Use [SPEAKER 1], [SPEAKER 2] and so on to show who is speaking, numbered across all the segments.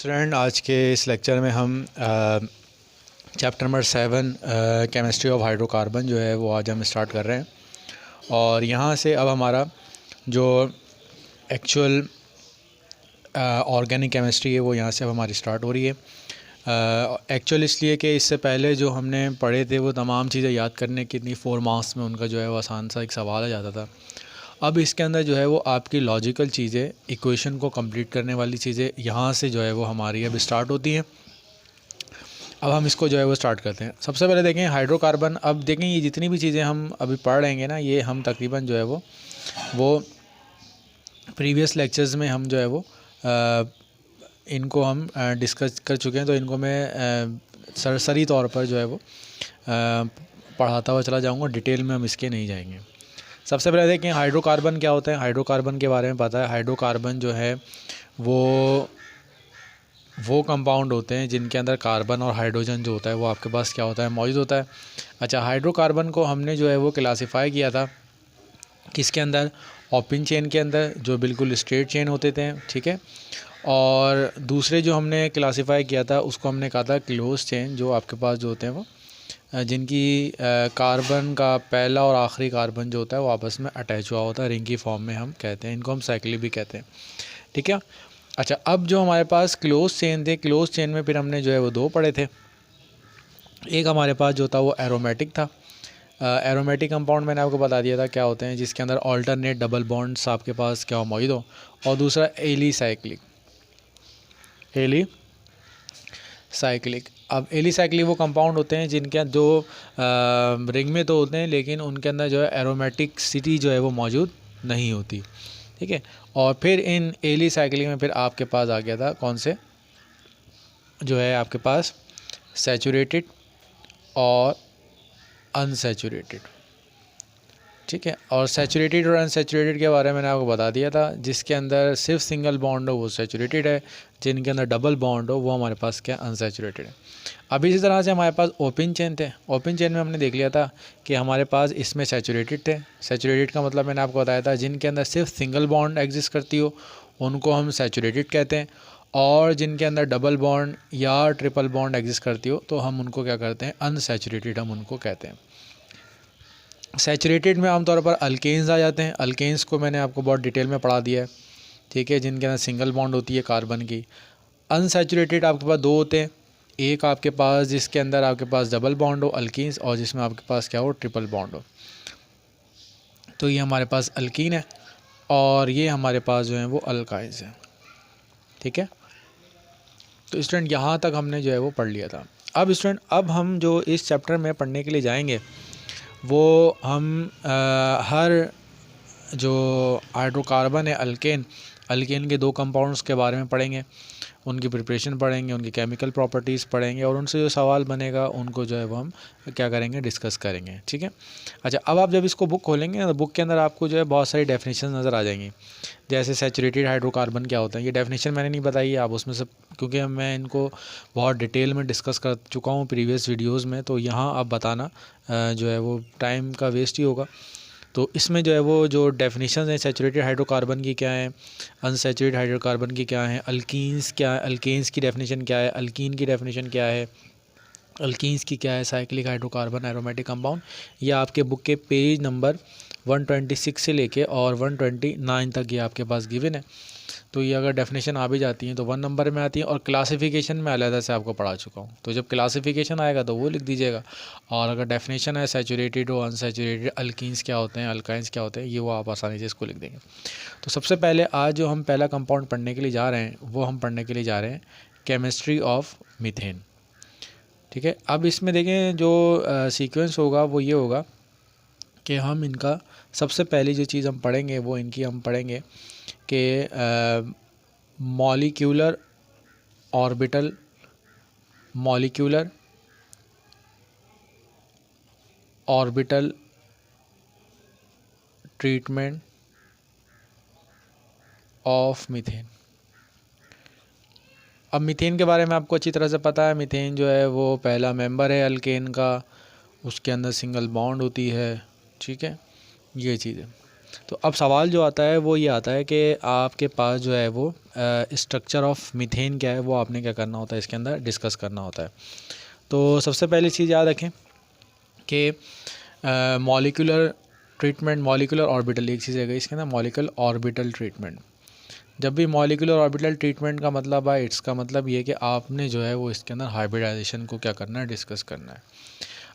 [SPEAKER 1] Student, आज के इस लेक्चर में हम chapter number 7 chemistry of hydrocarbon जो है वो आज हम स्टार्ट कर रहे हैं। और यहाँ से अब हमारा जो एक्चुअल ऑर्गेनिक केमिस्ट्री है वो यहाँ से अब हमारी स्टार्ट हो रही है। एक्चुअल इसलिए कि इससे पहले जो हमने पढ़े थे वो तमाम चीज़ें याद करने की इतनी 4 मार्क्स में उनका जो है वो आसान सा एक सवाल आ जाता था। अब इसके अंदर जो है वो आपकी लॉजिकल चीज़ें, इक्वेशन को कंप्लीट करने वाली चीज़ें यहाँ से जो है वो हमारी अब स्टार्ट होती हैं। अब हम इसको जो है वो स्टार्ट करते हैं। सबसे पहले देखें हाइड्रोकार्बन। अब देखें ये जितनी भी चीज़ें हम अभी पढ़ रहेंगे ना, ये हम तकरीबन जो है वो प्रीवियस लेक्चर्स में हम जो है वो इनको हम डिस्कस कर चुके हैं। तो इनको मैं सरसरी तौर पर जो है वो पढ़ाता हुआ चला जाऊँगा, डिटेल में हम इसके नहीं जाएंगे। सबसे पहले देखें हाइड्रोकार्बन क्या होता है। हाइड्रोकार्बन के बारे में पता है, हाइड्रोकार्बन जो है वो कंपाउंड होते हैं जिनके अंदर कार्बन और हाइड्रोजन जो होता है वो आपके पास क्या होता है, मौजूद होता है। अच्छा, हाइड्रोकार्बन को हमने जो है वो क्लासीफाई किया था किसके अंदर, ओपन चेन के अंदर, जो बिल्कुल स्ट्रेट चेन होते थे, ठीक है। और दूसरे जो हमने क्लासीफाई किया था उसको हमने कहा था क्लोज चेन, जो आपके पास जो होते हैं वो जिनकी कार्बन का पहला और आखिरी कार्बन जो होता है वो आपस में अटैच हुआ होता है, रिंग की फॉर्म में हम कहते हैं, इनको हम साइक्लिक भी कहते हैं, ठीक है। अच्छा, अब जो हमारे पास क्लोज चेन थे, क्लोज चेन में फिर हमने जो है वो 2 पढ़े थे। एक हमारे पास जो था वो एरोमेटिक था। एरोमेटिक कंपाउंड मैंने आपको बता दिया था क्या होते हैं, जिसके अंदर ऑल्टरनेट डबल बॉन्ड्स आपके पास क्या मौजूद हो। और दूसरा एलिसाइक्लिक। एलिसाइक्लिक अब एलिसाइक्लिक वो कंपाउंड होते हैं जिनके जो रिंग में तो होते हैं लेकिन उनके अंदर जो है एरोमेटिकसिटी जो है वो मौजूद नहीं होती, ठीक है। और फिर इन एलिसाइक्लिक में फिर आपके पास आ गया था कौन से, जो है आपके पास सैचुरेटेड और अनसैचुरेटेड, ठीक है। और सैचुरेटेड और अनसैचुरेटेड के बारे में मैंने आपको बता दिया था, जिसके अंदर सिर्फ सिंगल बॉन्ड हो वो सैचुरेटेड है, जिनके अंदर डबल बॉन्ड हो वो हमारे पास क्या, अनसैचुरेटेड है। अब इसी तरह से हमारे पास ओपन चेन थे। ओपन चेन में हमने देख लिया था कि हमारे पास इसमें सैचुरेटेड थे। सैचुरेटेड का मतलब मैंने आपको बताया था, जिनके अंदर सिर्फ सिंगल बॉन्ड एग्जिस्ट करती हो उनको हम सैचुरेटेड कहते हैं, और जिनके अंदर डबल बॉन्ड या ट्रिपल बॉन्ड एग्जिस्ट करती हो तो हम उनको क्या करते हैं, अनसैचुरेटेड हम उनको कहते हैं। सैचुरेटेड में आमतौर पर अल्केन्स आ जाते हैं। अल्केन्स को मैंने आपको बहुत डिटेल में पढ़ा दिया है, ठीक है, जिनके अंदर सिंगल बॉन्ड होती है कार्बन की। अनसैचुरेटेड आपके पास 2 होते हैं, एक आपके पास जिसके अंदर आपके पास डबल बॉन्ड हो अल्कीन्स, और जिसमें आपके पास क्या हो, ट्रिपल बॉन्ड हो। तो ये हमारे पास अल्कीन है और ये हमारे पास जो है वो अल्काइंस है, ठीक है। तो स्टूडेंट यहाँ तक हमने जो है वो पढ़ लिया था। अब स्टूडेंट अब हम जो इस चैप्टर में पढ़ने के लिए जाएंगे वो हम हर जो हाइड्रोकार्बन है अल्केन, अल्केन के 2 कंपाउंड्स के बारे में पढ़ेंगे, उनकी प्रिपरेशन पढ़ेंगे, उनकी केमिकल प्रॉपर्टीज़ पढ़ेंगे, और उनसे जो सवाल बनेगा उनको जो है वो हम क्या करेंगे, डिस्कस करेंगे, ठीक है। अच्छा, अब आप जब इसको बुक खोलेंगे ना तो बुक के अंदर आपको जो है बहुत सारी डेफिनेशन नज़र आ जाएंगी। जैसे सैचुरेटेड हाइड्रोकार्बन क्या होता है, ये डेफिनेशन मैंने नहीं बताई है, आप उसमें से, क्योंकि मैं इनको बहुत डिटेल में डिस्कस कर चुका हूँ प्रीवियस वीडियोज़ में, तो यहाँ आप बताना जो है वो टाइम का वेस्ट ही होगा। तो इसमें जो है वो जो डेफिनेशन है सैचुरेटेड हाइड्रोकार्बन की क्या है, अनसैचुरेटेड हाइड्रोकार्बन की क्या है, अल्कीन्स क्या है, अल्केन्स की डेफिनेशन क्या है, अल्कीन की डेफिनेशन क्या है, अल्कीन्स की क्या है, साइक्लिक हाइड्रोकार्बन एरोमेटिक कंपाउंड, या आपके बुक के पेज नंबर 126 से लेके और 129 तक ये आपके पास गिवन है। तो ये अगर डेफिनेशन आ भी जाती हैं तो 1 नंबर में आती है, और क्लासिफिकेशन में अलग से आपको पढ़ा चुका हूँ, तो जब क्लासिफिकेशन आएगा तो वो लिख दीजिएगा। और अगर डेफिनेशन है सैचुरेटेड हो, अनसैचुरेटेड, अल्कीन्स क्या होते हैं, अल्काइंस क्या होते हैं, ये वो आप आसानी से इसको लिख देंगे। तो सबसे पहले आज जो हम पहला कंपाउंड पढ़ने के लिए जा रहे हैं वो हम पढ़ने के लिए जा रहे हैं केमिस्ट्री ऑफ मीथेन, ठीक है। अब इसमें देखें जो सीक्वेंस होगा वो ये होगा कि हम इनका सबसे पहली जो चीज़ हम पढ़ेंगे वो इनकी हम पढ़ेंगे कि molecular orbital, molecular orbital treatment of methane. अब मीथेन के बारे में आपको अच्छी तरह से पता है, मीथेन जो है वो पहला मेंबर है अल्केन का, उसके अंदर सिंगल बॉन्ड होती है, ठीक है, ये चीज़ है। तो अब सवाल जो आता है वो ये आता है कि आपके पास जो है वो स्ट्रक्चर ऑफ मीथेन क्या है, वो आपने क्या करना होता है, इसके अंदर डिस्कस करना होता है। तो सबसे पहली चीज़ याद रखें कि मॉलिक्यूलर ट्रीटमेंट, मॉलिक्यूलर ऑर्बिटल एक चीज़ है गई इसके अंदर, मॉलिक्यूलर ऑर्बिटल ट्रीटमेंट। जब भी मॉलिक्यूलर ऑर्बिटल ट्रीटमेंट का मतलब है, इसका मतलब ये है कि आपने जो है वो इसके अंदर हाइब्रिडाइजेशन को क्या करना है, डिस्कस करना है।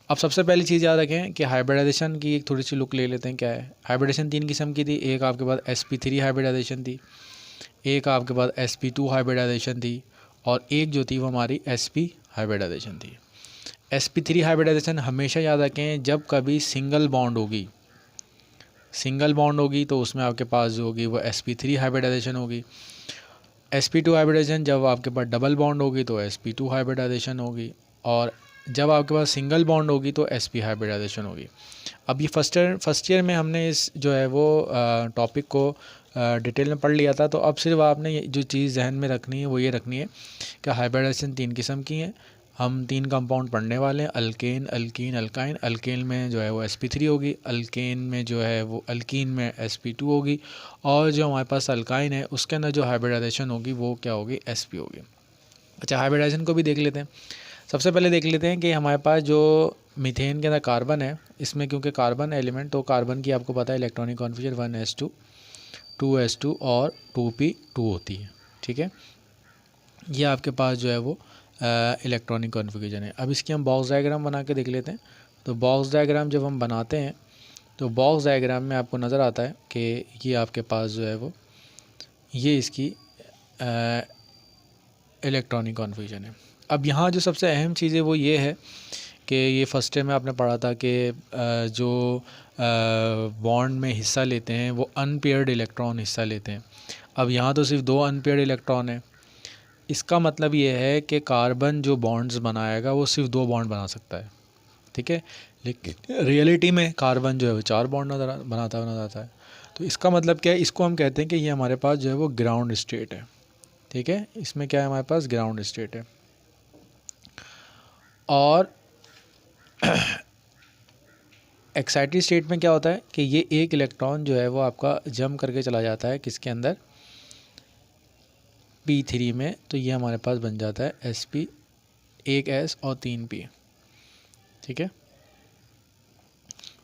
[SPEAKER 1] अब सबसे पहली चीज़ याद रखें कि हाइब्रिडाइजेशन की एक थोड़ी सी लुक ले लेते हैं। क्या है हाइब्रिडाइजेशन? 3 किस्म की थी। एक आपके पास sp3 हाइब्रिडाइजेशन थी, एक आपके पास sp2 हाइब्रिडाइजेशन थी, और एक जो थी वो हमारी sp हाइब्रिडाइजेशन थी। sp3 हाइब्रिडाइजेशन हमेशा याद रखें, जब कभी सिंगल बॉन्ड होगी, सिंगल बॉन्ड होगी तो उसमें आपके पास जो होगी वो sp3 हाइब्रिडाइजेशन होगी। sp2 हाइब्रिडाइजेशन जब आपके पास डबल बॉन्ड होगी तो sp2 हाइब्रिडाइजेशन होगी, और जब आपके पास सिंगल बॉन्ड होगी तो sp हाइब्रिडाइजेशन होगी। अब ये फर्स्ट ईयर में हमने इस जो है वो टॉपिक को डिटेल में पढ़ लिया था। तो अब सिर्फ आपने जो चीज़ जहन में रखनी है वो ये रखनी है कि हाइब्रिडाइजेशन 3 किस्म की हैं। हम 3 कंपाउंड पढ़ने वाले हैं, अल्केन, अल्कीन, अल्काइन। अल्केन में जो है वो sp3 होगी, अल्केन में जो है वो अल्कीन में sp2 होगी, और जो हमारे पास अल्काइन है उसके अंदर जो हाइब्रिडाइजेशन होगी वो क्या होगी, sp होगी। अच्छा, हाइब्रिडाइजेशन को भी देख लेते हैं। सबसे पहले देख लेते हैं कि हमारे पास जो मीथेन के अंदर कार्बन है, इसमें क्योंकि कार्बन एलिमेंट, तो कार्बन की आपको पता है इलेक्ट्रॉनिक कॉन्फिगरेशन 1s2, 2s2 और 2p2 होती है। ठीक है, ये आपके पास जो है वो इलेक्ट्रॉनिक कॉन्फ़िगरेशन है। अब इसकी हम बॉक्स डायग्राम बना के देख लेते हैं। तो बॉक्स डायग्राम जब हम बनाते हैं तो बॉक्स डायग्राम में आपको नज़र आता है कि ये आपके पास जो है वो ये इसकी इलेक्ट्रॉनिक कॉन्फ़िगरेशन है। अब यहाँ जो सबसे अहम चीज़ है वो ये है कि ये फर्स्ट ईयर में आपने पढ़ा था कि जो बॉन्ड में हिस्सा लेते हैं वो अनपेयर्ड इलेक्ट्रॉन हिस्सा लेते हैं। अब यहाँ तो सिर्फ 2 अनपेयर्ड इलेक्ट्रॉन है। इसका मतलब ये है कि कार्बन जो बॉन्ड्स बनाएगा वो सिर्फ 2 बॉन्ड बना सकता है। ठीक है, लेकिन रियलिटी में कार्बन जो है वो 4 बॉन्ड बनाता हुआ नजर आता है। तो इसका मतलब क्या है, इसको हम कहते हैं कि ये हमारे पास जो है वो ग्राउंड स्टेट है। ठीक है, इसमें क्या है, हमारे पास ग्राउंड स्टेट है। और एक्साइटेड स्टेट में क्या होता है कि ये एक इलेक्ट्रॉन जो है वो आपका जंप करके चला जाता है किसके अंदर, p3 में। तो ये हमारे पास बन जाता है sp, 1 s और 3 p। ठीक है,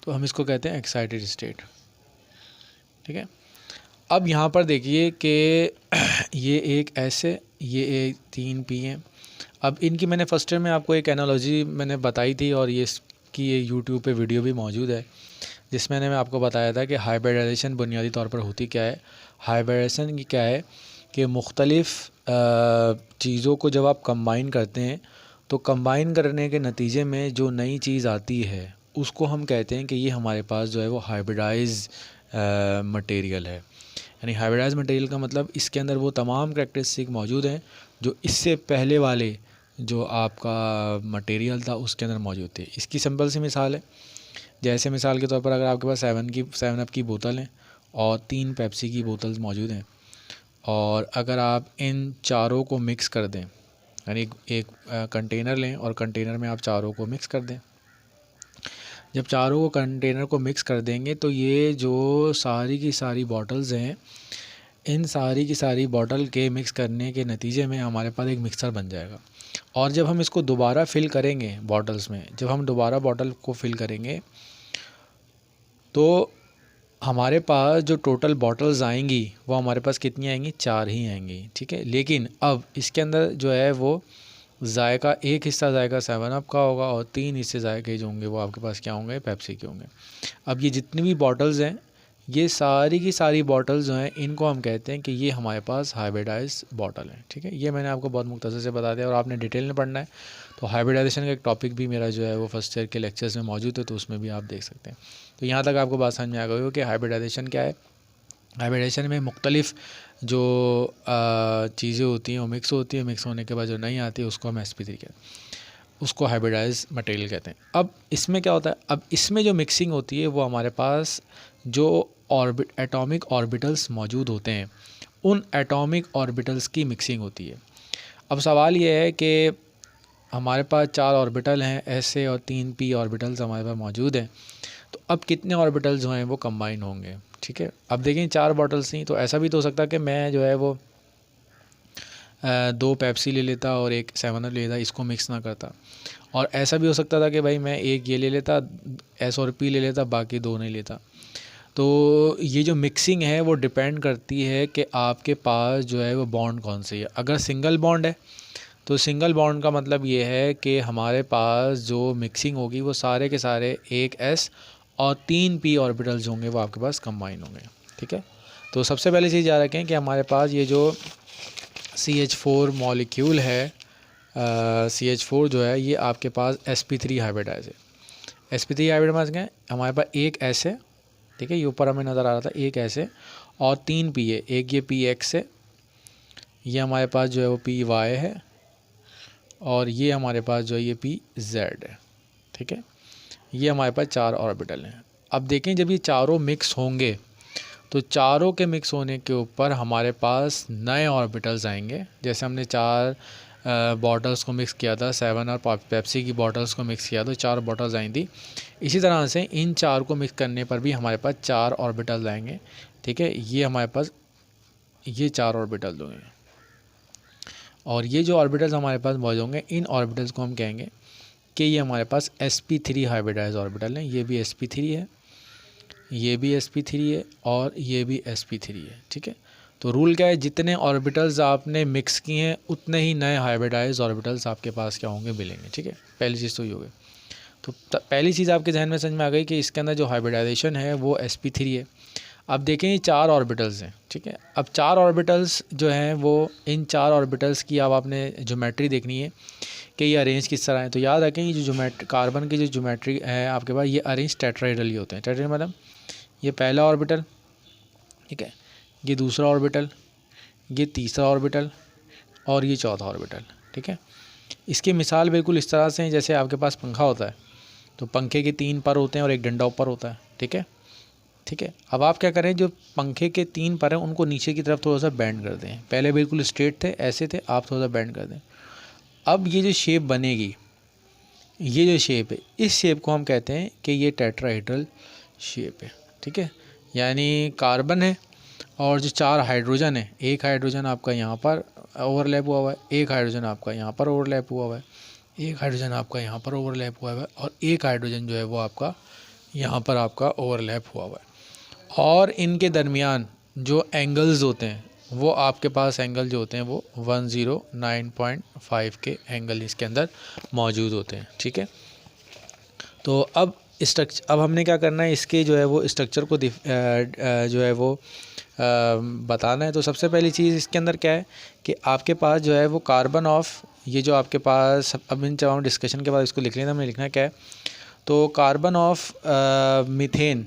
[SPEAKER 1] तो हम इसको कहते हैं एक्साइटेड स्टेट। ठीक है, अब यहाँ पर देखिए कि ये एक s है, ये एक 3 p है। अब इनकी मैंने फर्स्ट ईयर में आपको एक एनालॉजी मैंने बताई थी, और ये इसकी ये यूट्यूब पे वीडियो भी मौजूद है जिसमें मैं आपको बताया था कि हाइब्रिडाइजेशन बुनियादी तौर पर होती क्या है। हाइब्रिडाइजेशन की क्या है कि मुख्तलिफ़ चीज़ों को जब आप कंबाइन करते हैं तो कंबाइन करने के नतीजे में जो नई चीज़ आती है उसको हम कहते हैं कि ये हमारे पास जो है वो हाइब्रिडाइज मटेरियल है। यानी हाइब्रिडाइज मटेरियल का मतलब इसके अंदर वो तमाम करैक्टरिस्टिक मौजूद हैं जो इससे पहले वाले जो आपका मटेरियल था उसके अंदर मौजूद थे। इसकी सिंपल सी मिसाल है, जैसे मिसाल के तौर पर अगर आपके पास 7 अप की बोतल है और 3 पेप्सी की बोतल्स मौजूद हैं, और अगर आप इन चारों को मिक्स कर दें, यानी एक कंटेनर लें और कंटेनर में आप चारों को मिक्स कर दें। जब चारों को कंटेनर को मिक्स कर देंगे तो ये जो सारी की सारी बॉटल्स हैं, इन सारी की सारी बॉटल के मिक्स करने के नतीजे में हमारे पास एक मिक्सर बन जाएगा। और जब हम इसको दोबारा फिल करेंगे बॉटल्स में, जब हम दोबारा बॉटल को फिल करेंगे तो हमारे पास जो टोटल बॉटल्स आएंगी वो हमारे पास कितनी आएंगी, 4 ही आएंगी। ठीक है, लेकिन अब इसके अंदर जो है वो जायका, एक हिस्सा जायका 7 अप का होगा और 3 हिस्से जायके जो होंगे वो आपके पास क्या होंगे, पेप्सी के होंगे। अब ये जितनी भी बॉटल्स हैं, ये सारी की सारी बॉटल्स जो हैं इनको हम कहते हैं कि ये हमारे पास हाइब्रिडाइज बॉटल है। ठीक है, ये मैंने आपको बहुत मुख्तसर से बता दिया, और आपने डिटेल में पढ़ना है तो हाइब्रिडाइजेशन का एक टॉपिक भी मेरा जो है वो फर्स्ट ईयर के लेक्चर्स में मौजूद है, तो उसमें भी आप देख सकते हैं। तो यहाँ तक आपको बात समझ में आ गई हो कि हाइब्रिडाइजेशन क्या है। हाइब्रिडाइजेशन में मुख्तलिफ़ जो चीज़ें होती हैं वो मिक्स होती है, मिक्स होने के बाद जो नहीं आती है उसको हम sp3 कहते हैं, उसको हाइब्रिडाइज मटेरियल कहते हैं। अब इसमें क्या होता है, अब इसमें जो मिक्सिंग होती है वो हमारे पास जो एटॉमिक ऑर्बिटल्स मौजूद होते हैं उन एटॉमिक ऑर्बिटल्स की मिक्सिंग होती है। अब सवाल ये है कि हमारे पास 4 ऑर्बिटल हैं, S और 3 p ऑर्बिटल्स हमारे पास मौजूद हैं। तो अब कितने ऑर्बिटल्स जो हैं वो कंबाइन होंगे, ठीक है। अब देखें 4 बॉटल्स थी, तो ऐसा भी तो हो सकता कि मैं जो है वो 2 पेप्सी ले लेता और एक 7 अप ले लेता, इसको मिक्स ना करता। और ऐसा भी हो सकता था कि भाई मैं एक ये ले लेता, एस और पी ले लेता, बाकी 2 नहीं लेता। तो ये जो मिक्सिंग है वो डिपेंड करती है कि आपके पास जो है वो बॉन्ड कौन सी है। अगर सिंगल बॉन्ड है तो सिंगल बॉन्ड का मतलब ये है कि हमारे पास जो मिक्सिंग होगी वो सारे के सारे एक एस और 3 पी ऑर्बिटल्स होंगे वो आपके पास कंबाइन होंगे, ठीक है। तो सबसे पहले चीज़ याद रखें कि हमारे पास ये जो CH4 मॉलिक्यूल है, CH4 जो है ये आपके पास sp3 हाइब्रिडाइज है। sp3 हाइब्रिडाइज क्या है, हमारे पास एक एस है, ठीक है, ये ऊपर हमें नज़र आ रहा था, एक एस है और 3 पी है, एक ये px है, ये हमारे पास जो है वो py है और ये हमारे पास जो है ये pz है, ठीक है। ये हमारे पास 4 ऑर्बिटल हैं। अब देखें जब ये चारों मिक्स होंगे तो चारों के मिक्स होने के ऊपर हमारे पास नए ऑर्बिटल्स आएंगे। जैसे हमने 4 बॉटल्स को मिक्स किया था, 7 और पेप्सी की बॉटल्स को मिक्स किया तो 4 बॉटल्स आई थी। इसी तरह से इन 4 को मिक्स करने पर भी हमारे पास 4 ऑर्बिटल्स आएंगे, ठीक है। ये हमारे पास ये 4 ऑर्बिटल्स होंगे और ये जो ऑर्बिटल्स हमारे पास मौजूद होंगे इन ऑर्बिटल्स को हम कहेंगे कि ये हमारे पास sp3 हाइब्रिडाइज ऑर्बिटल हैं। ये भी sp3 है, ये भी sp3 है और ये भी sp3 है, ठीक है। तो रूल क्या है, जितने ऑर्बिटल्स आपने मिक्स किए हैं उतने ही नए हाइब्रिडाइज ऑर्बिटल्स आपके पास क्या होंगे, मिलेंगे, ठीक है। पहली चीज़ तो ये हो गई। तो पहली चीज़ आपके जहन में समझ में आ गई कि इसके अंदर जो हाइब्रिडाइजेशन है वो sp3 है। अब देखें ये 4 ऑर्बिटल्स हैं, ठीक है। अब 4 ऑर्बिटल्स जो हैं वो इन 4 ऑर्बिटल्स की अब आपने ज्योमेट्री देखनी है कि ये अरेंज किस तरह है। तो याद रखें ये जो कार्बन की जो ज्योमेट्री है आपके पास, ये अरेंज टेट्राहेड्रली होते हैं। टेट्राहेड्रल मतलब ये पहला ऑर्बिटल, ठीक है, ये दूसरा ऑर्बिटल, ये तीसरा ऑर्बिटल और ये चौथा ऑर्बिटल, ठीक है। इसकी मिसाल बिल्कुल इस तरह से है जैसे आपके पास पंखा होता है तो पंखे के 3 पर होते हैं और एक डंडा ऊपर होता है, ठीक है, ठीक है। अब आप क्या करें, जो पंखे के 3 पर हैं उनको नीचे की तरफ थोड़ा सा बेंड कर दें। पहले बिल्कुल स्ट्रेट थे, ऐसे थे, आप थोड़ा सा बेंड कर दें। अब ये जो शेप बनेगी, ये जो शेप है, इस शेप को हम कहते हैं कि ये टेट्राहेड्रल शेप है, ठीक है। यानी कार्बन है और जो 4 हाइड्रोजन है, एक हाइड्रोजन आपका यहाँ पर ओवरलैप हुआ हुआ है, एक हाइड्रोजन आपका यहाँ पर ओवरलैप हुआ हुआ है, एक हाइड्रोजन आपका यहाँ पर ओवरलैप हुआ हुआ है और एक हाइड्रोजन जो है वो आपका यहाँ पर आपका ओवरलैप हुआ हुआ है। और इनके दरमियान जो एंगल्स होते हैं वो आपके पास एंगल जो होते हैं वो 109.5 के एंगल इसके अंदर मौजूद होते हैं, ठीक है। तो अब हमने क्या करना है, इसके जो है वो स्ट्रक्चर को जो है वो बताना है। तो सबसे पहली चीज़ इसके अंदर क्या है कि आपके पास जो है वो कार्बन ऑफ, ये जो आपके पास, अब इन जब हम डिस्कशन के बाद इसको लिख लेना, हमें लिखना क्या है, तो कार्बन ऑफ मीथेन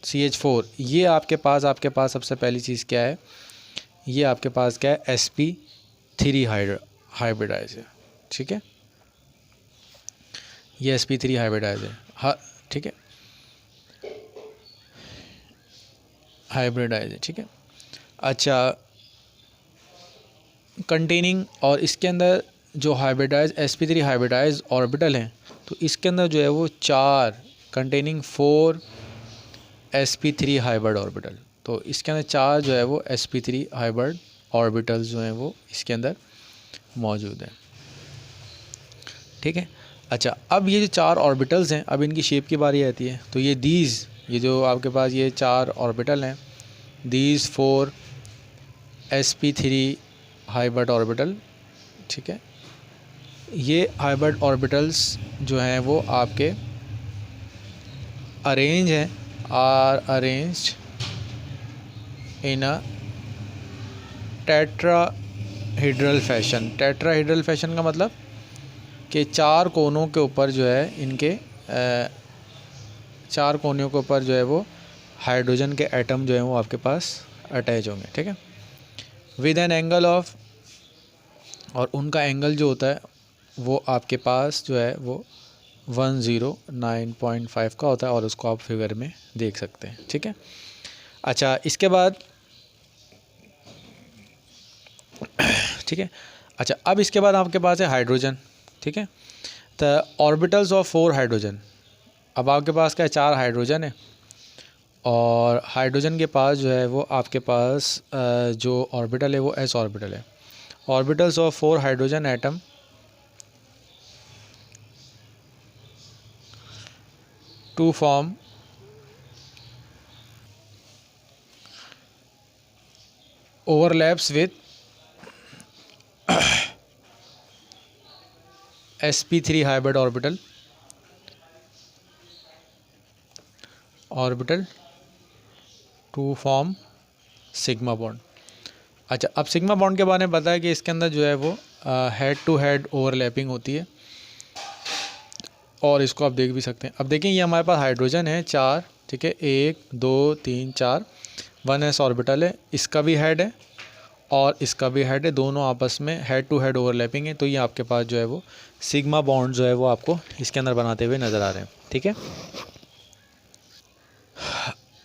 [SPEAKER 1] CH4, ये आपके पास सबसे पहली चीज़ क्या है, ये आपके पास क्या है, sp3 हाइब्रिडाइज है, ठीक है। ये sp3 हाइब्रिडाइज है, हाँ, ठीक है, हाइब्रिडाइज है, ठीक है। अच्छा, कंटेनिंग, और इसके अंदर जो हाइब्रिडाइज sp3 हाइब्रिडाइज ऑर्बिटल हैं तो इसके अंदर जो है वो 4 कंटेनिंग 4 sp3 हाइब्रिड ऑर्बिटल, तो इसके अंदर 4 जो है वो sp3 हाइब्रिड ऑर्बिटल्स जो हैं वो इसके अंदर मौजूद हैं, ठीक है। अच्छा, अब ये जो 4 ऑर्बिटल्स हैं, अब इनकी शेप की बारी आती है। तो ये जो आपके पास ये 4 ऑर्बिटल हैं, दीज 4 sp3 हाइब्रिड ऑर्बिटल, ठीक है। ये हाइब्रिड ऑर्बिटल्स जो हैं वो आपके अरेंज हैं, are arranged in a tetrahedral fashion. Tetrahedral fashion का मतलब कि 4 कोनों के ऊपर जो है इनके 4 कोनों के ऊपर जो है वो हाइड्रोजन के एटम जो है वो आपके पास अटैच होंगे, ठीक है, विद एन एंगल ऑफ, और उनका एंगल जो होता है वो आपके पास जो है वो 109.5 का होता है और उसको आप फिगर में देख सकते हैं, ठीक है। अच्छा, इसके बाद ठीक है, अच्छा, अब इसके बाद आपके पास है हाइड्रोजन, ठीक है। द ऑर्बिटल्स ऑफ 4 हाइड्रोजन, अब आपके पास क्या है, 4 हाइड्रोजन है और हाइड्रोजन के पास जो है वो आपके पास जो ऑर्बिटल है वो एस ऑर्बिटल है। Orbitals of 4 hydrogen atom to form overlaps with sp3 hybrid orbital to form sigma bond. अच्छा, अब सिग्मा बॉन्ड के बारे में पता है कि इसके अंदर जो है वो हेड टू हेड ओवरलैपिंग होती है और इसको आप देख भी सकते हैं। अब देखें ये हमारे पास हाइड्रोजन है 4, ठीक है, 1 2 3 4, 1s ऑर्बिटल है, इसका भी हेड है और इसका भी हेड है, दोनों आपस में हेड टू हेड ओवरलैपिंग है। तो ये आपके पास जो है वो सिग्मा बॉन्ड जो है वो आपको इसके अंदर बनाते हुए नज़र आ रहे हैं, ठीक है।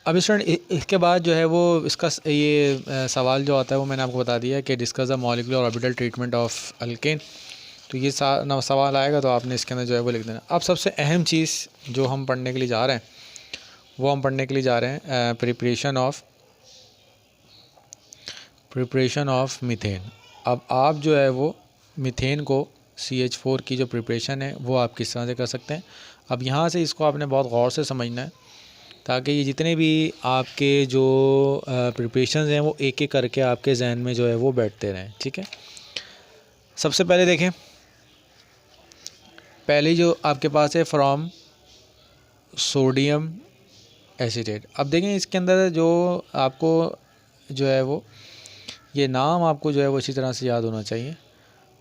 [SPEAKER 1] अब स्टूडेंट इसके बाद जो है वो इसका ये सवाल जो आता है वो मैंने आपको बता दिया कि discuss the molecular orbital treatment of alkane. तो ये सवाल आएगा तो आपने इसके अंदर जो है वो लिख देना। अब सबसे अहम चीज़ जो हम पढ़ने के लिए जा रहे हैं वो हम पढ़ने के लिए जा रहे हैं प्रिपरेशन ऑफ मीथेन। अब आप जो है वो मीथेन को CH4 की जो प्रिपरेशन है वो आप किस तरह से कर सकते हैं। अब यहाँ से इसको आपने बहुत गौर से समझना है ताकि ये जितने भी आपके जो प्रिपरेशन हैं वो एक एक करके आपके जहन में जो है वो बैठते रहें, ठीक है। सबसे पहले देखें, पहले जो आपके पास है फ्रॉम सोडियम एसीटेट। अब देखें इसके अंदर जो आपको जो है वो ये नाम आपको जो है वो इसी तरह से याद होना चाहिए,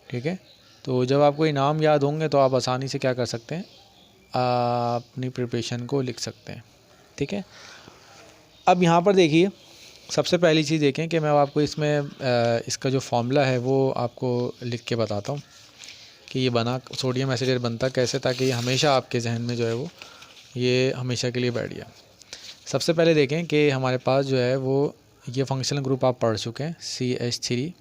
[SPEAKER 1] ठीक है। तो जब आपको ये नाम याद होंगे तो आप आसानी से क्या कर सकते हैं, अपनी प्रिपरेशन को लिख सकते हैं, ठीक है। अब यहाँ पर देखिए सबसे पहली चीज़ देखें कि मैं आपको इसमें इसका जो फॉर्मूला है वो आपको लिख के बताता हूँ कि ये बना सोडियम एसिडेट बनता कैसे, ताकि ये हमेशा आपके जहन में जो है वो ये हमेशा के लिए बैठ गया। सबसे पहले देखें कि हमारे पास जो है वो ये फंक्शनल ग्रुप आप पढ़ चुके हैं CH3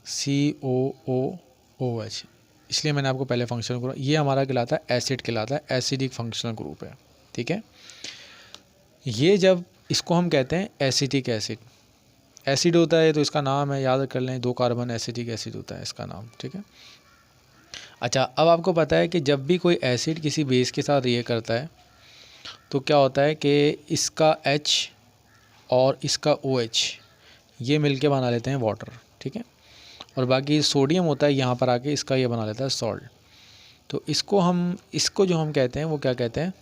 [SPEAKER 1] COOOH, इसलिए मैंने आपको पहले फंक्शनल ग्रुप, ये हमारा कहलाता है एसिड, कहलाता है एसिडिक फंक्शनल ग्रुप है, ठीक है। ये जब इसको हम कहते हैं एसिटिक एसिड, एसिड होता है तो इसका नाम है, याद कर लें, 2 कार्बन एसिटिक एसिड होता है इसका नाम, ठीक है। अच्छा, अब आपको पता है कि जब भी कोई एसिड किसी बेस के साथ रिएक्ट करता है तो क्या होता है कि इसका H और इसका OH ये मिलके बना लेते हैं वाटर, ठीक है। और बाकी सोडियम होता है यहाँ पर आके इसका ये बना लेता है सॉल्ट। तो इसको जो हम कहते हैं वो क्या कहते हैं,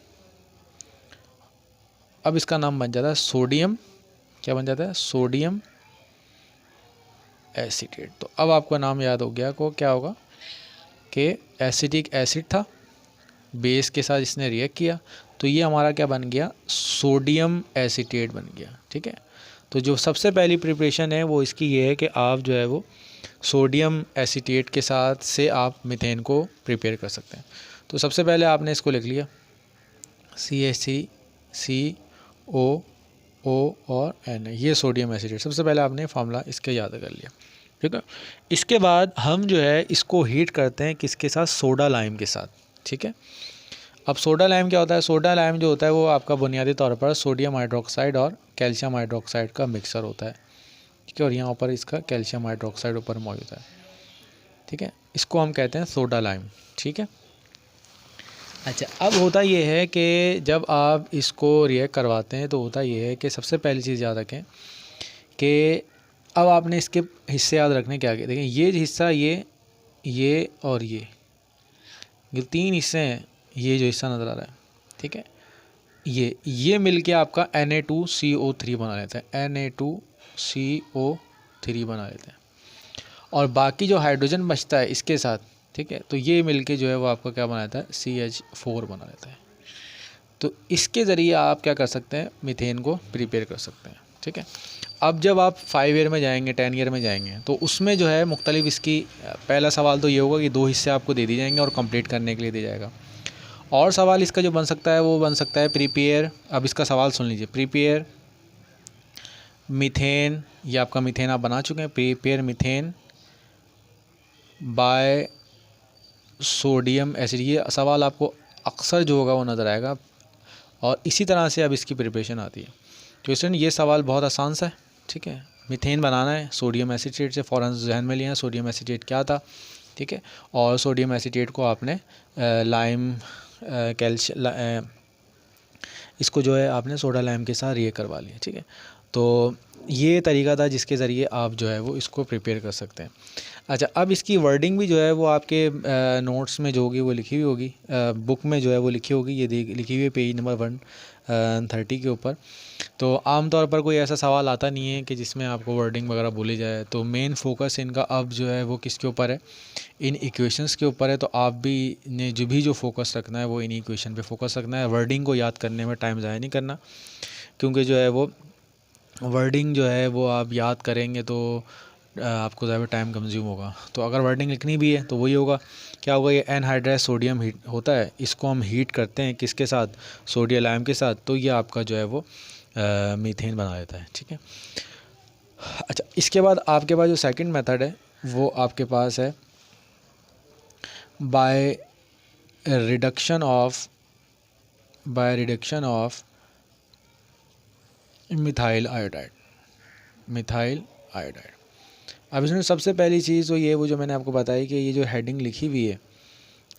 [SPEAKER 1] अब इसका नाम बन जाता है सोडियम, क्या बन जाता है, सोडियम एसीटेट। तो अब आपका नाम याद हो गया को क्या होगा कि एसिटिक एसिड था, बेस के साथ इसने रिएक्ट किया तो ये हमारा क्या बन गया, सोडियम एसीटेट बन गया, ठीक है। तो जो सबसे पहली प्रिपरेशन है वो इसकी ये है कि आप जो है वो सोडियम एसीटेट के साथ से आप मीथेन को प्रिपेयर कर सकते हैं। तो सबसे पहले आपने इसको लिख लिया CH3COO और N, ये सोडियम एसीटेट। सबसे पहले आपने फार्मूला इसके याद कर लिया, ठीक है। इसके बाद हम जो है इसको हीट करते हैं किसके साथ, सोडा लाइम के साथ, ठीक है। अब सोडा लाइम क्या होता है, सोडा लाइम जो होता है वो आपका बुनियादी तौर पर सोडियम हाइड्रोक्साइड और कैल्शियम हाइड्रोक्साइड का मिक्सर होता है, ठीक है। और यहाँ ऊपर इसका कैल्शियम हाइड्रोक्साइड ऊपर मौजूद है, ठीक है। इसको हम कहते हैं सोडा लाइम, ठीक है। अच्छा, अब होता ये है कि जब आप इसको रिएक्ट करवाते हैं तो होता ये है कि सबसे पहली चीज़ याद रखें कि अब आपने इसके हिस्से याद रखने क्या क्या, देखें ये हिस्सा, ये और ये 3 हिस्से हैं, ये जो हिस्सा नज़र आ रहा है, ठीक है, ये मिलके आपका Na2CO3 बना लेता है, Na2CO3 बना लेते हैं। और बाकी जो हाइड्रोजन बचता है इसके साथ, ठीक है, तो ये मिलके जो है वो आपका क्या बनाता है, CH4 बना लेता है। तो इसके ज़रिए आप क्या कर सकते हैं, मीथेन को प्रिपेयर कर सकते हैं, ठीक है। अब जब आप 5 ईयर में जाएंगे, 10 ईयर में जाएंगे तो उसमें जो है मुख्तलिफ इसकी, पहला सवाल तो ये होगा कि 2 हिस्से आपको दे दिए जाएंगे और कंप्लीट करने के लिए दिया जाएगा। और सवाल इसका जो बन सकता है वो बन सकता है प्रिपेयर, अब इसका सवाल सुन लीजिए, प्रिपेयर मीथेन, ये आपका मीथेन आप बना चुके हैं, prepare methane by sodium acid. ये सवाल आपको अक्सर जो होगा वो नज़र आएगा, और इसी तरह से अब इसकी प्रिपरेशन आती है। तो स्टूडेंट ये सवाल बहुत आसान सा है, ठीक है। मीथेन बनाना है सोडियम एसीटेट से, फ़ौरन जहन में लिया सोडियम एसीटेट क्या था, ठीक है। और सोडियम एसीटेट को आपने लाइम कैल्शियम इसको जो है आपने सोडा लाइम के साथ रिएक्ट करवा लिया, ठीक है। तो ये तरीका था जिसके ज़रिए आप जो है वो इसको प्रिपेयर कर सकते हैं। अच्छा, अब इसकी वर्डिंग भी जो है वो आपके नोट्स में जो होगी वो लिखी हुई होगी, बुक में जो है वो लिखी होगी, ये लिखी हुई है पेज नंबर 130 के ऊपर। तो आमतौर पर कोई ऐसा सवाल आता नहीं है कि जिसमें आपको वर्डिंग वगैरह बोली जाए। तो मेन फोकस इनका अब जो है वो किसके ऊपर है, इन इक्वेशंस के ऊपर है। तो आप भी ने जो फोकस रखना है वो इन इक्वेशन पे फोकस रखना है, वर्डिंग को याद करने में टाइम ज़ाया नहीं करना, क्योंकि जो है वो वर्डिंग जो है वो आप याद करेंगे तो आपको ज़्यादा टाइम कंज्यूम होगा। तो अगर वर्डिंग लिखनी भी है तो वही होगा, क्या होगा, ये एनहाइड्राइड सोडियम हीट होता है, इसको हम हीट करते हैं किसके साथ, सोडियम लाइम के साथ, तो ये आपका जो है वो मीथेन बना देता है, ठीक है। अच्छा, इसके बाद आपके पास जो सेकंड मेथड है वो आपके पास है by reduction of methyl iodide. Methyl iodide. अब इसमें सबसे पहली चीज़ तो ये वो जो मैंने आपको बताई कि ये जो हेडिंग लिखी हुई है,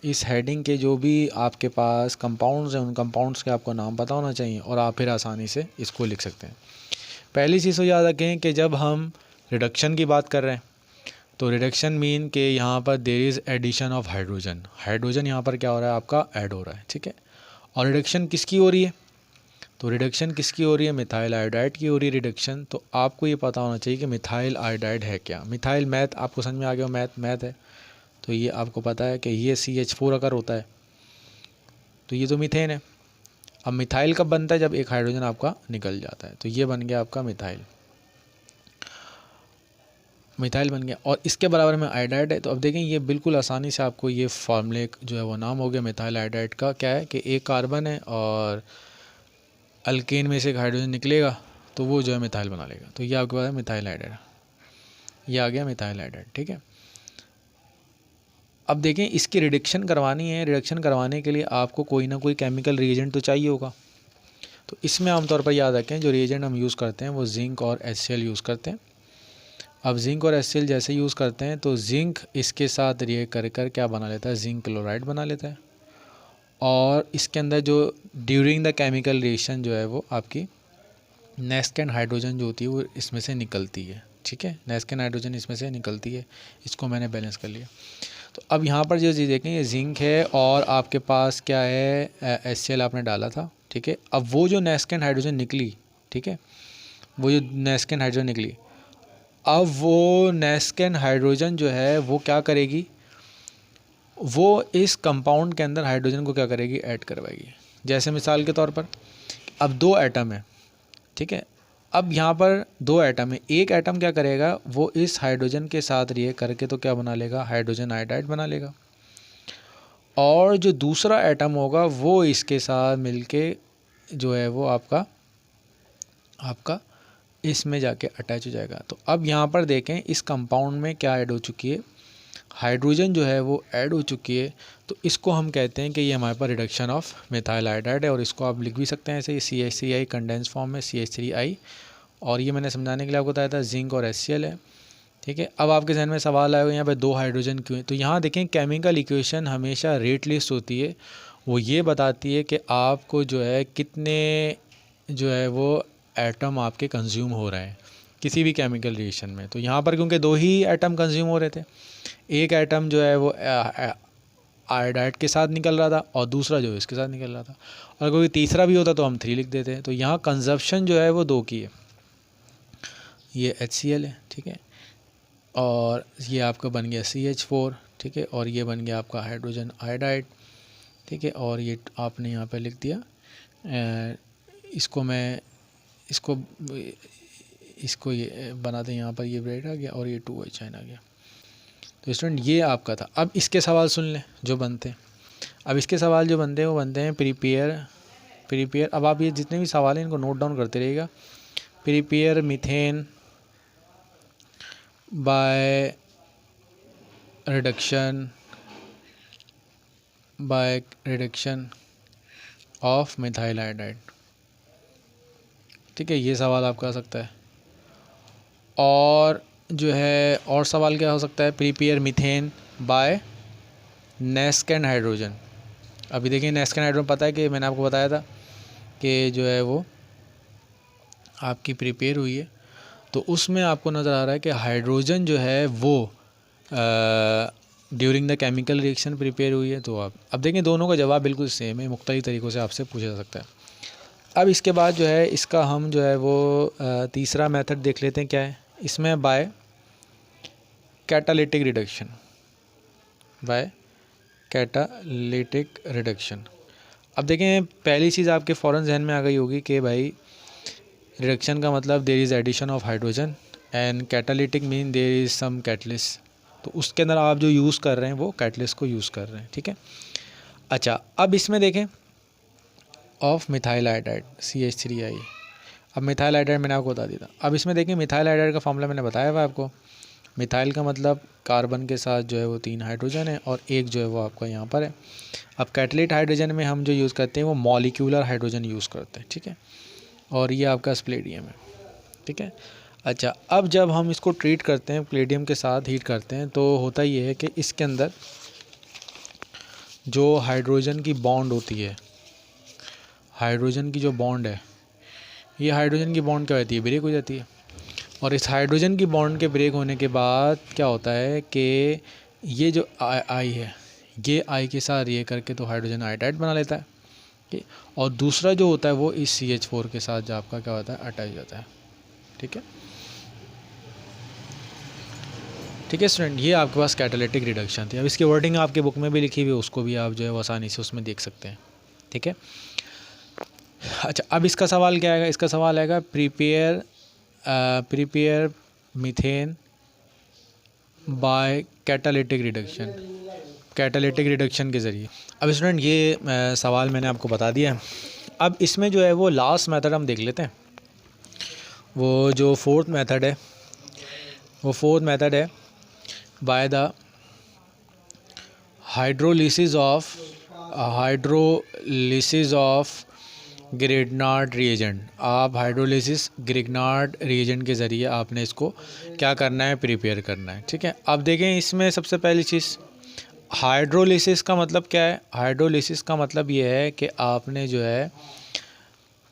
[SPEAKER 1] इस हेडिंग के जो भी आपके पास कंपाउंड्स हैं उन कंपाउंड्स के आपको नाम पता होना चाहिए और आप फिर आसानी से इसको लिख सकते हैं। पहली चीज़ तो याद रखें कि जब हम रिडक्शन की बात कर रहे हैं तो रिडक्शन मीन कि यहाँ पर there is addition of hydrogen. Hydrogen यहाँ पर क्या हो रहा है, आपका ऐड हो रहा है, ठीक है। और रिडक्शन किसकी हो रही है, तो रिडक्शन किसकी हो रही है, मिथाइल आयोडाइड की हो रही है रिडक्शन। तो आपको ये पता होना चाहिए कि मिथाइल आयोडाइड है क्या। मिथाइल मैथ आपको समझ में आ गया, मैथ है, तो ये आपको पता है कि ये CH4 अगर होता है तो ये तो मीथेन है। अब मिथाइल कब बनता है, जब एक हाइड्रोजन आपका निकल जाता है, तो ये बन गया आपका मिथाइल बन गया। और इसके बराबर में आयोडाइड है। तो अब देखें ये बिल्कुल आसानी से आपको ये फार्मूले जो है वो नाम हो गया मिथाइल आयोडाइड का। क्या है कि एक कार्बन है और अल्केन में से एक हाइड्रोजन निकलेगा तो वो जो है मिथाइल बना लेगा। तो ये आपके पास है मिथाइल आयोडाइड, ये आ गया मिथाइल आयोडाइड, ठीक है। अब देखें इसकी रिडक्शन करवानी है, रिडक्शन करवाने के लिए आपको कोई ना कोई केमिकल रिएजेंट तो चाहिए होगा। तो इसमें आमतौर पर याद रखें जो रिएजेंट हम यूज़ करते हैं वो जिंक और HCl यूज़ करते हैं। अब जिंक और HCl जैसे यूज़ करते हैं तो जिंक इसके साथ रिएक्ट कर क्या बना लेता है, जिंक क्लोराइड बना लेता है। और इसके अंदर जो ड्यूरिंग द केमिकल रिएक्शन जो है वो आपकी नेस्केंड हाइड्रोजन जो होती है वो इसमें से निकलती है, ठीक है। नेस्केंड हाइड्रोजन इसमें से निकलती है, इसको मैंने बैलेंस कर लिया। तो अब यहाँ पर जो चीज़ देखें ये जिंक है और आपके पास क्या है, HCl आपने डाला था, ठीक है। अब वो जो नेस्केंड हाइड्रोजन निकली, ठीक है, वो जो नेस्केंड हाइड्रोजन निकली, अब वो नेस्केंड हाइड्रोजन जो है वो क्या करेगी, वो इस कंपाउंड के अंदर हाइड्रोजन को क्या करेगी, ऐड करवाएगी। जैसे मिसाल के तौर पर अब दो एटम है, ठीक है। अब यहाँ पर दो एटम है, एक एटम क्या करेगा, वो इस हाइड्रोजन के साथ रिएक्ट करके तो क्या बना लेगा, हाइड्रोजन आयोडाइड बना लेगा। और जो दूसरा एटम होगा वो इसके साथ मिलके जो है वो आपका इसमें जाके अटैच हो जाएगा। तो अब यहाँ पर देखें इस कंपाउंड में क्या ऐड हो चुकी है, हाइड्रोजन जो है वो ऐड हो चुकी है। तो इसको हम कहते हैं कि ये हमारे पास रिडक्शन ऑफ मिथाइल आयोडाइड है। और इसको आप लिख भी सकते हैं ऐसे, CH3I कंडेंस फॉर्म में CH3I। और ये मैंने समझाने के लिए आपको बताया था जिंक और HCl है, ठीक है। अब आपके जहन में सवाल आएगा यहाँ पे दो हाइड्रोजन क्यों है। तो यहाँ देखें केमिकल इक्वेशन हमेशा रेट लिस्ट होती है, वो ये बताती है कि आपको जो है कितने जो है वो एटम आपके कंज्यूम हो रहे हैं किसी भी केमिकल रिएक्शन में। तो यहाँ पर क्योंकि दो ही एटम कंज्यूम हो रहे थे, एक एटम जो है वो आयोडाइड के साथ निकल रहा था और दूसरा जो है इसके साथ निकल रहा था, और कोई तीसरा भी होता तो हम 3 लिख देते हैं। तो यहाँ कंजप्शन जो है वो 2 की है, ये HCl है, ठीक है, और ये आपका बन गया CH4, ठीक है, और ये बन गया आपका हाइड्रोजन आयोडाइड, ठीक है। और ये आपने यहाँ पे लिख दिया, इसको ये बना दें, यहाँ पर ये ब्रेड आ गया और ये 2H आ गया। तो स्टूडेंट ये आपका था। अब इसके सवाल सुन लें जो बनते हैं। अब इसके सवाल जो बनते हैं वो बनते हैं प्रिपेयर। अब आप ये जितने भी सवाल हैं इनको नोट डाउन करते रहिएगा। Prepare methane by reduction of methyl iodide. ठीक है, ये सवाल आपका आ सकता है। और जो है और सवाल क्या हो सकता है, प्रिपेयर मीथेन बाय नेस्केन हाइड्रोजन। अभी देखिए नेस्केन हाइड्रोजन पता है कि मैंने आपको बताया था कि जो है वो आपकी प्रिपेयर हुई है, तो उसमें आपको नज़र आ रहा है कि हाइड्रोजन जो है वो during the chemical reaction prepare हुई है। तो आप अब देखें दोनों का जवाब बिल्कुल सेम है, मुख्तलिफ तरीक़ों से आपसे पूछा जा सकता है। अब इसके बाद जो है इसका हम जो है वो तीसरा मेथड देख लेते हैं क्या है। इसमें by catalytic reduction, by catalytic reduction. अब देखें पहली चीज़ आपके फ़ौरन जहन में आ गई होगी कि भाई रिडक्शन का मतलब there is addition of hydrogen and catalytic mean there is some catalyst. तो उसके अंदर आप जो यूज़ कर रहे हैं वो कैटलिस्ट को यूज़ कर रहे हैं। ठीक है, अच्छा अब इसमें देखें ऑफ मिथाइल आयोडाइड CH3I। अब मिथाइल आयोडाइड मैंने आपको बता दिया था। अब इसमें देखें मिथाइल आयोडाइड का फॉर्मूला मैंने बताया हुआ आपको। मिथाइल का मतलब कार्बन के साथ जो है वो 3 हाइड्रोजन है और एक जो है वो आपका यहाँ पर है। अब कैटलिट हाइड्रोजन में हम जो यूज़ करते हैं वो मॉलिक्यूलर हाइड्रोजन यूज़ करते हैं। ठीक है, और ये आपका प्लेडियम है। ठीक है, अच्छा अब जब हम इसको ट्रीट करते हैं प्लेडियम के साथ हीट करते हैं तो होता ये है कि इसके अंदर जो हाइड्रोजन की बॉन्ड होती है, हाइड्रोजन की जो बॉन्ड है, ये हाइड्रोजन की बॉन्ड क्या होती है, ब्रेक हो जाती है। और इस हाइड्रोजन की बॉन्ड के ब्रेक होने के बाद क्या होता है कि ये जो आई है ये आई के साथ ये करके तो हाइड्रोजन आयोडाइड बना लेता है। ठीक, और दूसरा जो होता है वो इस CH4 के साथ जो आपका क्या होता है अटैच जाता है। ठीक है, ठीक है स्टूडेंट, ये आपके पास कैटालिटिक रिडक्शन थी। अब इसकी वर्डिंग आपके बुक में भी लिखी हुई है, उसको भी आप जो है वो आसानी से उसमें देख सकते हैं। ठीक है, अच्छा अब इसका सवाल क्या आएगा, इसका सवाल आएगा prepare methane by catalytic reduction, catalytic reduction के ज़रिए। अब स्टूडेंट ये सवाल मैंने आपको बता दिया है। अब इसमें जो है वो लास्ट मेथड हम देख लेते हैं। वो जो फोर्थ मेथड है, वो फोर्थ मेथड है by the hydrolysis of Grignard reagent. आप हाइड्रोलिसिस ग्रिग्नार्ड रिएजेंट के ज़रिए आपने इसको क्या करना है, प्रिपेयर करना है। ठीक है, अब देखें इसमें सबसे पहली चीज़ हाइड्रोलिसिस का मतलब क्या है। हाइड्रोलिसिस का मतलब ये है कि आपने जो है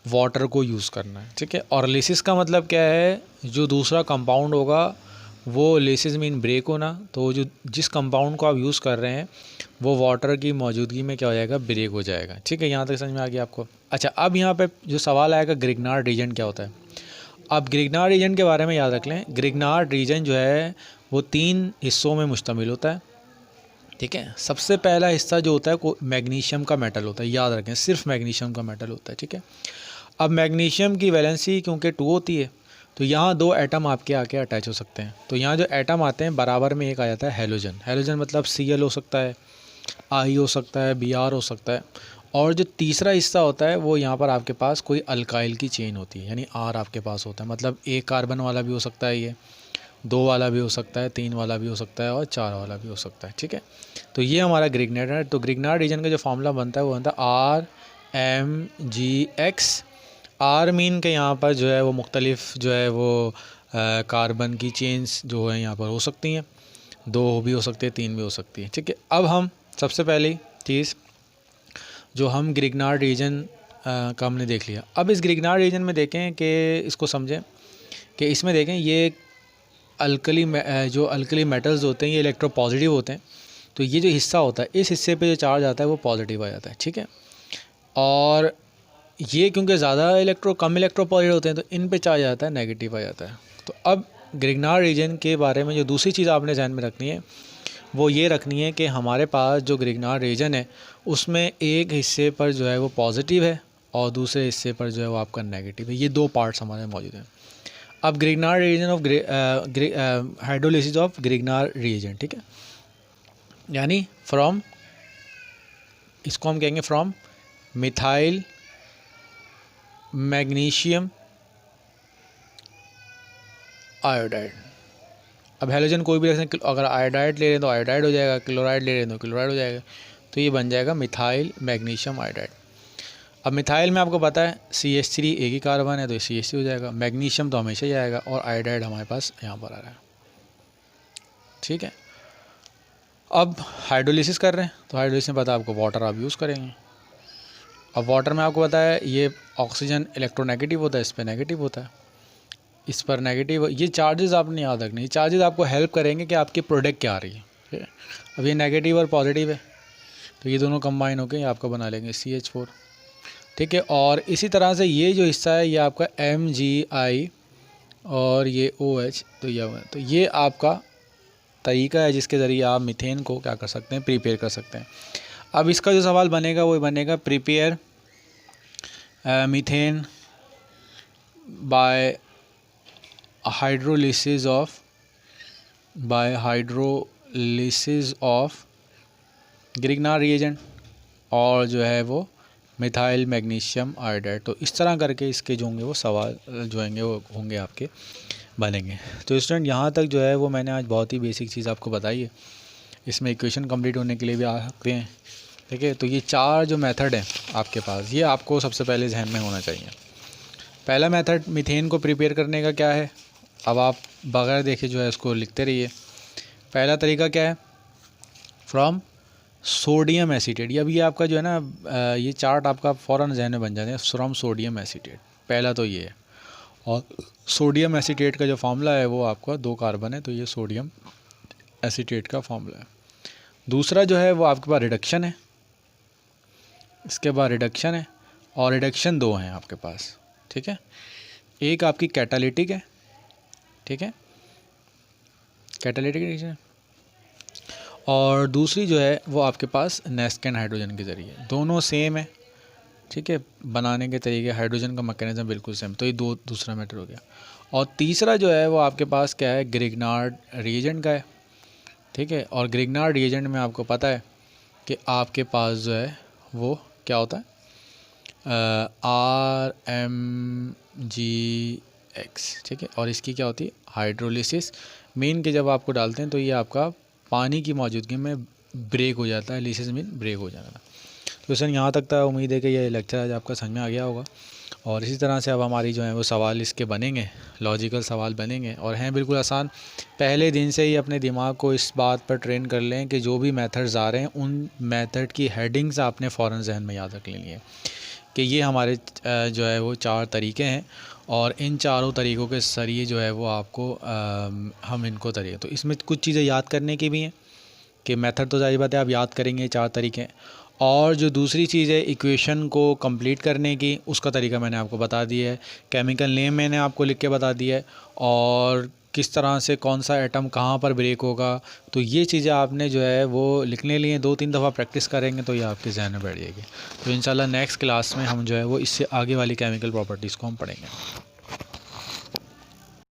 [SPEAKER 1] वाटर को यूज़ करना है। ठीक है, और लिसिस का मतलब क्या है, जो दूसरा कंपाउंड होगा वो लिसिस मीन ब्रेक होना, तो जो जिस कंपाउंड को आप यूज़ कर रहे हैं वो वाटर की मौजूदगी में क्या हो जाएगा, ब्रेक हो जाएगा। ठीक है, यहाँ तक समझ में आ गया आपको। अच्छा अब यहाँ पे जो सवाल आएगा ग्रिग्नार्ड रीजन क्या होता है। अब ग्रिग्नार्ड रीजन के बारे में याद रख लें, ग्रिग्नार्ड रीजन जो है वो 3 हिस्सों में मुश्तमिल होता है। ठीक है, सबसे पहला हिस्सा जो होता है वो मैग्नीशियम का मेटल होता है, याद रखें सिर्फ मैग्नीशियम का मेटल होता है। ठीक है, अब मैग्नीशियम की वैलेंसी क्योंकि 2 होती है तो यहाँ 2 एटम आपके आके अटैच हो सकते हैं। तो यहाँ जो एटम आते हैं बराबर में एक आ जाता है हेलोजन। हेलोजन मतलब Cl हो सकता है, I हो सकता है, Br हो सकता है। और जो तीसरा हिस्सा होता है वो यहाँ पर आपके पास कोई अल्काइल की चेन होती है, यानी R आपके पास होता है। मतलब 1 कार्बन वाला भी हो सकता है, ये 2 वाला भी हो सकता है, 3 वाला भी हो सकता है और 4 वाला भी हो सकता है। ठीक है, तो ये हमारा ग्रिग्नार्ड है। तो ग्रिग्नार्ड रीजन का जो फार्मूला बनता है वो बनता है RMgX। आर मीन के यहाँ पर जो है वो मुख्तलिफ जो है वो कार्बन की चेन्स जो है यहाँ पर हो सकती हैं, 2 भी हो सकती है, 3 भी हो सकती है। ठीक है, अब हम सबसे पहली चीज़ जो हम ग्रिग्नार्ड रीजन का हमने देख लिया। अब इस ग्रिग्नार्ड रीजन में देखें कि इसको समझें कि इसमें देखें ये जो अल्कली मेटल्स होते हैं ये इलेक्ट्रोपॉजिटिव होते हैं। तो ये जो हिस्सा होता है इस हिस्से पे जो चार्ज आता है वो पॉजिटिव आ जाता है। ठीक है, और ये क्योंकि ज़्यादा कम इलेक्ट्रोपॉजिटिव होते हैं तो इन पे चार्ज आता है नेगेटिव आ जाता है। तो अब ग्रिग्नार्ड रीजन के बारे में जो दूसरी चीज़ आपने ध्यान में रखनी है वो ये रखनी है कि हमारे पास जो ग्रिग्नार्ड रीजन है उसमें एक हिस्से पर जो है वो पॉजिटिव है और दूसरे हिस्से पर जो है वो आपका नेगेटिव है। ये 2 पार्ट्स हमारे मौजूद हैं। अब Grignard reason of hydrolysis of Grignard reason. ठीक है, यानी फ्रॉम, इसको हम कहेंगे फ्रॉम मिथाइल मैग्नीशियम आयोडाइड। अब हेलोजन कोई भी रख सकते, अगर आयोडाइड ले रहे हैं तो आयोडाइड हो जाएगा, क्लोराइड ले रहे हैं तो क्लोराइड हो जाएगा। तो ये बन जाएगा मिथाइल मैग्नीशियम आयोडाइड। अब मिथाइल में आपको पता है CH3 एक ही कार्बन है तो CH3 हो जाएगा, मैग्नीशियम तो हमेशा ही आएगा, और आयोडाइड हमारे पास यहाँ पर आ रहा है। ठीक है, अब हाइड्रोलिसिस कर रहे हैं तो हाइड्रोलिसिस में पता है आपको वाटर आप यूज़ करेंगे। अब वाटर में आपको पता है ये ऑक्सीजन इलेक्ट्रोनेगेटिव होता है, इस पर नेगेटिव होता है, इस पर नेगेटिव। ये चार्जेस आपने याद रखने, ये चार्जेस आपको हेल्प करेंगे कि आपकी प्रोडक्ट क्या आ रही है। ठीक है, अब ये नेगेटिव और पॉजिटिव है तो ये दोनों कंबाइन होकर आपका बना लेंगे CH4। ठीक है, और इसी तरह से ये जो हिस्सा है ये आपका MgI और ये OH, तो ये आपका तरीका है जिसके ज़रिए आप मीथेन को क्या कर सकते हैं, प्रिपेयर कर सकते हैं। अब इसका जो सवाल बनेगा वो बनेगा prepare methane bye hydrolysis of Grignard reagent और जो है वो मिथाइल मैग्नीशियम आयोडाइड। तो इस तरह करके इसके जो होंगे वो सवाल जो होंगे वो होंगे आपके बनेंगे। तो स्टूडेंट यहाँ तक जो है वो मैंने आज बहुत ही बेसिक चीज़ आपको बताई है। इसमें इक्वेशन कंप्लीट होने के लिए भी आ सकते हैं। ठीक है, तो ये 4 जो मेथड हैं आपके पास, ये आपको सबसे पहले जहन में होना चाहिए। पहला मेथड मीथेन को प्रिपेयर करने का क्या है, अब आप बगैर देखे जो है उसको लिखते रहिए। पहला तरीका क्या है, फ्रॉम सोडियम एसीटेट। अब ये आपका जो है ना ये चार्ट आपका फ़ौरन जहन में बन जाते हैं, फ्रॉम सोडियम एसीटेट, पहला तो ये है। और सोडियम एसीटेट का जो फार्मूला है वो आपका 2 कार्बन है तो ये सोडियम एसीटेट का फार्मूला है। दूसरा जो है वो आपके पास रिडक्शन है, इसके बाद रिडक्शन है, और रिडक्शन 2 हैं आपके पास। ठीक है, एक आपकी कैटालिटिक है, ठीक है, कैटालिटिक रिएक्शन, और दूसरी जो है वो आपके पास नेस्केन हाइड्रोजन के ज़रिए। दोनों सेम है। ठीक है, बनाने के तरीके, हाइड्रोजन का मैकेनिज्म बिल्कुल सेम। तो ये दूसरा मैटर हो गया। और तीसरा जो है वो आपके पास क्या है, ग्रिग्नार्ड रिएजेंट का है। ठीक है, और ग्रिग्नार्ड रिएजेंट में आपको पता है कि आपके पास जो है वो क्या होता है, RMgX। ठीक है, और इसकी क्या होती है, हाइड्रोलिसिस। मीन के जब आपको डालते हैं तो ये आपका पानी की मौजूदगी में ब्रेक हो जाता है, लिसिस मीन ब्रेक हो जाता है। तो सर यहाँ तक था, उम्मीद है कि ये लेक्चर आज आपका समझ में आ गया होगा। और इसी तरह से अब हमारी जो है वो सवाल इसके बनेंगे, लॉजिकल सवाल बनेंगे और हैं बिल्कुल आसान। पहले दिन से ही अपने दिमाग को इस बात पर ट्रेन कर लें कि जो भी मेथड्स आ रहे हैं उन मेथड की हेडिंग्स आपने फ़ौरन जहन में याद रख लेनी है कि ये हमारे जो है वो 4 तरीके हैं, और इन चारों तरीक़ों के ज़रिए जो है वो आपको हम इनको तरीके, तो इसमें कुछ चीज़ें याद करने की भी हैं कि मेथड तो जाहिर बात है आप याद करेंगे 4 तरीके, और जो दूसरी चीज़ है इक्वेशन को कंप्लीट करने की, उसका तरीका मैंने आपको बता दिया है। केमिकल नेम मैंने आपको लिख के बता दिया है, और किस तरह से कौन सा एटम कहाँ पर ब्रेक होगा। तो ये चीज़ें आपने जो है वो लिखने लिए 2-3 दफ़ा प्रैक्टिस करेंगे तो ये आपके जहन में बैठ जाएगी। तो इंशाल्लाह नेक्स्ट क्लास में हम जो है वो इससे आगे वाली केमिकल प्रॉपर्टीज़ को हम पढ़ेंगे।